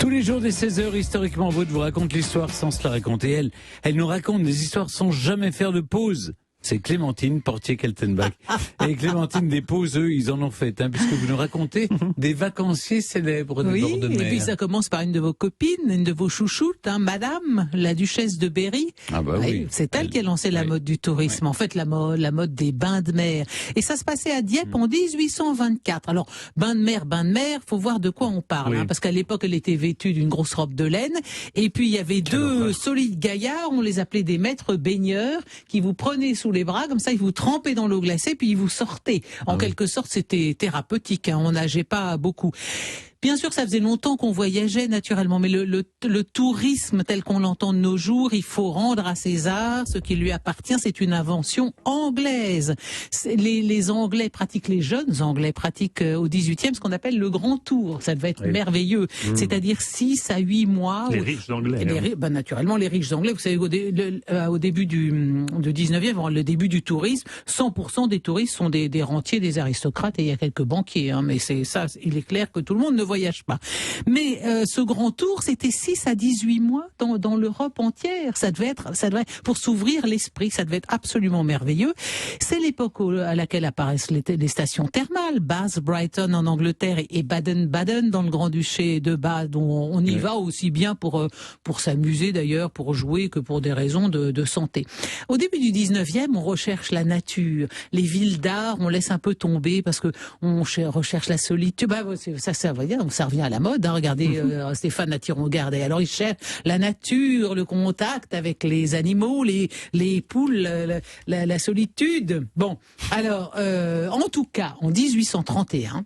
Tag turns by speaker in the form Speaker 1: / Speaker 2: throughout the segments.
Speaker 1: Tous les jours dès 16h, historiquement Vaud vous raconte l'histoire sans se la raconter. Elle nous raconte des histoires sans jamais faire de pause. C'est Clémentine Portier-Keltenbach. Et Clémentine, des pauses, eux, ils en ont fait, puisque vous nous racontez des vacanciers célèbres de bord de mer.
Speaker 2: Et puis ça commence par une de vos copines, une de vos chouchoutes, Madame, la duchesse de Berry.
Speaker 1: Ah bah oui.
Speaker 2: C'est elle qui a lancé la mode du tourisme. En fait, la mode des bains de mer. Et ça se passait à Dieppe en 1824. Alors, bain de mer, faut voir de quoi on parle. Parce qu'à l'époque, elle était vêtue d'une grosse robe de laine. Et puis, il y avait deux solides gaillards, on les appelait des maîtres baigneurs, qui vous prenaient sous les bras, comme ça, ils vous trempaient dans l'eau glacée, puis ils vous sortaient. En quelque sorte, c'était thérapeutique, on nageait pas beaucoup. Bien sûr, ça faisait longtemps qu'on voyageait naturellement, mais le tourisme tel qu'on l'entend de nos jours, il faut rendre à César ce qui lui appartient. C'est une invention anglaise. Les Anglais pratiquent, les jeunes Anglais pratiquent au 18e ce qu'on appelle le grand tour. Ça devait être merveilleux. C'est-à-dire 6 à 8 mois.
Speaker 3: Les riches Anglais.
Speaker 2: Naturellement, les riches Anglais. Vous savez, au début du 19e, le début du tourisme, 100% des touristes sont des rentiers, des aristocrates, et il y a quelques banquiers. Mais c'est ça, il est clair que tout le monde ne voyage pas. Mais ce grand tour, c'était 6 à 18 mois dans l'Europe entière. Ça devait être pour s'ouvrir l'esprit, ça devait être absolument merveilleux. C'est l'époque à laquelle apparaissent les stations thermales, Bath, Brighton en Angleterre et Baden-Baden dans le Grand-Duché de Bade, dont on y va aussi bien pour s'amuser d'ailleurs, pour jouer, que pour des raisons de santé. Au début du 19e, on recherche la nature. Les villes d'art, on laisse un peu tomber parce que on recherche la solitude. Ça revient à la mode, regardez Stéphane Attiron-Garde. Alors il cherche la nature, le contact avec les animaux, les poules, la solitude. Bon, alors en tout cas, en 1831,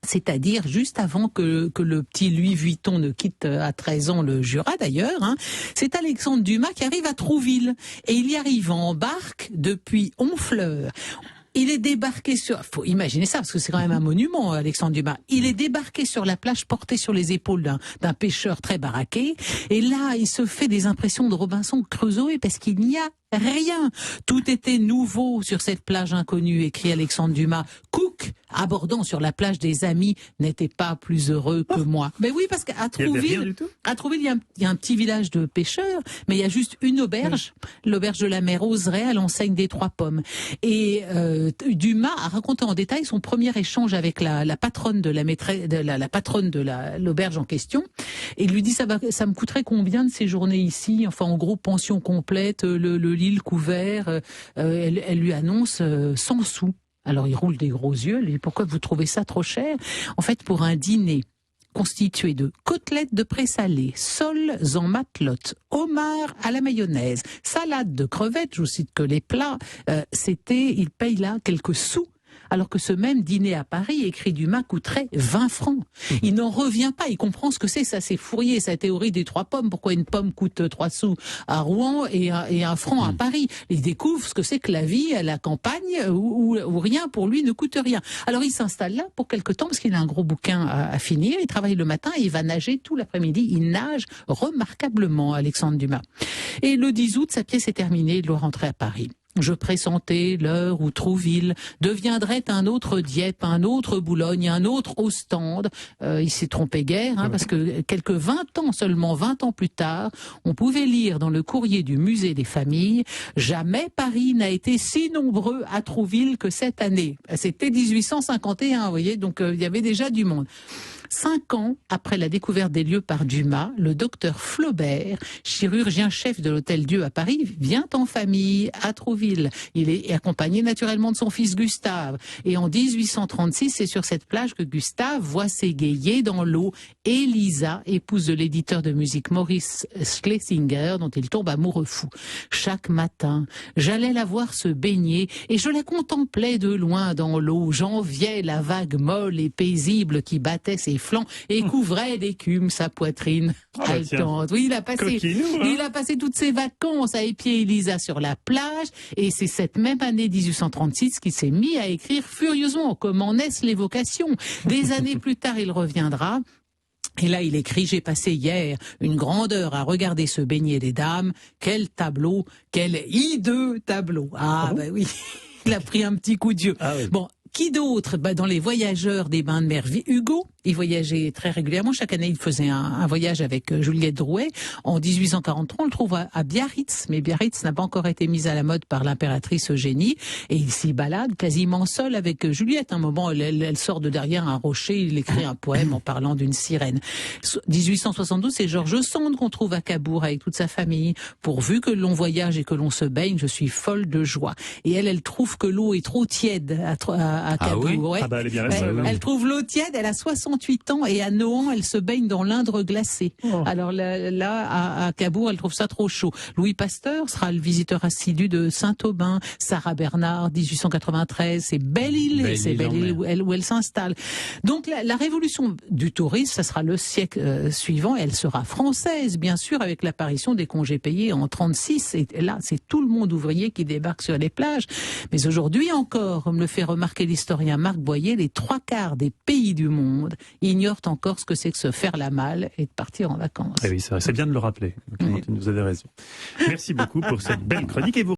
Speaker 2: c'est-à-dire juste avant que le petit Louis Vuitton ne quitte à 13 ans le Jura d'ailleurs, c'est Alexandre Dumas qui arrive à Trouville. Et il y arrive en barque depuis Honfleur. Il est débarqué faut imaginer ça, parce que c'est quand même un monument, Alexandre Dumas. Il est débarqué sur la plage, porté sur les épaules d'un pêcheur très baraqué. Et là, il se fait des impressions de Robinson Crusoe, parce qu'il n'y a rien. Tout était nouveau sur cette plage inconnue, écrit Alexandre Dumas. Cook, abordant sur la plage des amis, n'était pas plus heureux que moi. Mais oui, parce qu'à Trouville, il y a un petit village de pêcheurs, mais il y a juste une auberge, l'auberge de la mère Oseret à l'enseigne des Trois Pommes. Et Dumas a raconté en détail son premier échange avec la patronne de la patronne de l'auberge en question. Et il lui dit ça me coûterait combien de séjourner ici? Enfin, en gros, pension complète, le lit couvert. Elle lui annonce 100 sous. Alors il roule des gros yeux. Il dit pourquoi vous trouvez ça trop cher? En fait, pour un dîner constitué de côtelettes de présalé, soles en matelote, homard à la mayonnaise, salade de crevettes, je vous cite que les plats, il paye là quelques sous. Alors que ce même dîner à Paris, écrit Dumas, coûterait 20 francs. Il n'en revient pas, il comprend ce que c'est, ça c'est Fourier, sa théorie des 3 pommes, pourquoi une pomme coûte 3 sous à Rouen et 1 franc à Paris. Il découvre ce que c'est que la vie à la campagne où rien pour lui ne coûte rien. Alors il s'installe là pour quelque temps parce qu'il a un gros bouquin à finir, il travaille le matin et il va nager tout l'après-midi. Il nage remarquablement, Alexandre Dumas. Et le 10 août, sa pièce est terminée, il doit rentrer à Paris. Je pressentais l'heure où Trouville deviendrait un autre Dieppe, un autre Boulogne, un autre Ostende. Il s'est trompé guère, parce que seulement 20 ans plus tard, on pouvait lire dans le courrier du musée des familles « Jamais Paris n'a été si nombreux à Trouville que cette année ». C'était 1851, vous voyez, donc il y avait déjà du monde. 5 ans après la découverte des lieux par Dumas, le docteur Flaubert, chirurgien-chef de l'Hôtel Dieu à Paris, vient en famille à Trouville. Il est accompagné naturellement de son fils Gustave. Et en 1836, c'est sur cette plage que Gustave voit s'égayer dans l'eau Elisa, épouse de l'éditeur de musique Maurice Schlesinger, dont il tombe amoureux fou. Chaque matin, j'allais la voir se baigner et je la contemplais de loin dans l'eau. J'enviais la vague molle et paisible qui battait ses flancs et couvrait d'écume sa poitrine haletante. Oui, il a passé toutes ses vacances à épier Elisa sur la plage, et c'est cette même année 1836 qu'il s'est mis à écrire furieusement. Comment naissent les vocations? Des années plus tard, il reviendra. Et là, il écrit « J'ai passé hier une grande heure à regarder se baigner des dames. Quel tableau, quel hideux tableau !» Ah, ben oui, il a pris un petit coup de vieux. Ah oui. Bon, Qui d'autre? Dans les voyageurs des bains de mer, Hugo. Il voyageait très régulièrement. Chaque année, il faisait un voyage avec Juliette Drouet. En 1843, on le trouve à Biarritz. Mais Biarritz n'a pas encore été mise à la mode par l'impératrice Eugénie. Et il s'y balade quasiment seul avec Juliette. À un moment, elle sort de derrière un rocher. Il écrit un poème en parlant d'une sirène. 1872, c'est George Sand qu'on trouve à Cabourg avec toute sa famille. Pourvu que l'on voyage et que l'on se baigne, je suis folle de joie. Et elle trouve que l'eau est trop tiède à Cabourg.
Speaker 1: oui
Speaker 2: ouais.
Speaker 3: Elle est bien la seule.
Speaker 2: Elle trouve l'eau tiède, elle a 68 ans et à Nohant, elle se baigne dans l'Indre glacé.
Speaker 3: Oh.
Speaker 2: Alors là, à Cabourg, elle trouve ça trop chaud. Louis Pasteur sera le visiteur assidu de Saint-Aubin. Sarah Bernard, 1893, c'est Belle-Île, c'est Belle-Île où elle s'installe. Donc la révolution du tourisme, ça sera le siècle suivant. Elle sera française, bien sûr, avec l'apparition des congés payés en 36. Et là, c'est tout le monde ouvrier qui débarque sur les plages. Mais aujourd'hui encore, comme le fait remarquer l'historien Marc Boyer, les 3/4 des pays du monde ignorent encore ce que c'est que se faire la malle et de partir en vacances.
Speaker 3: Eh oui, c'est vrai, c'est bien de le rappeler. Clémentine, vous avez raison. Merci beaucoup pour cette belle chronique et vous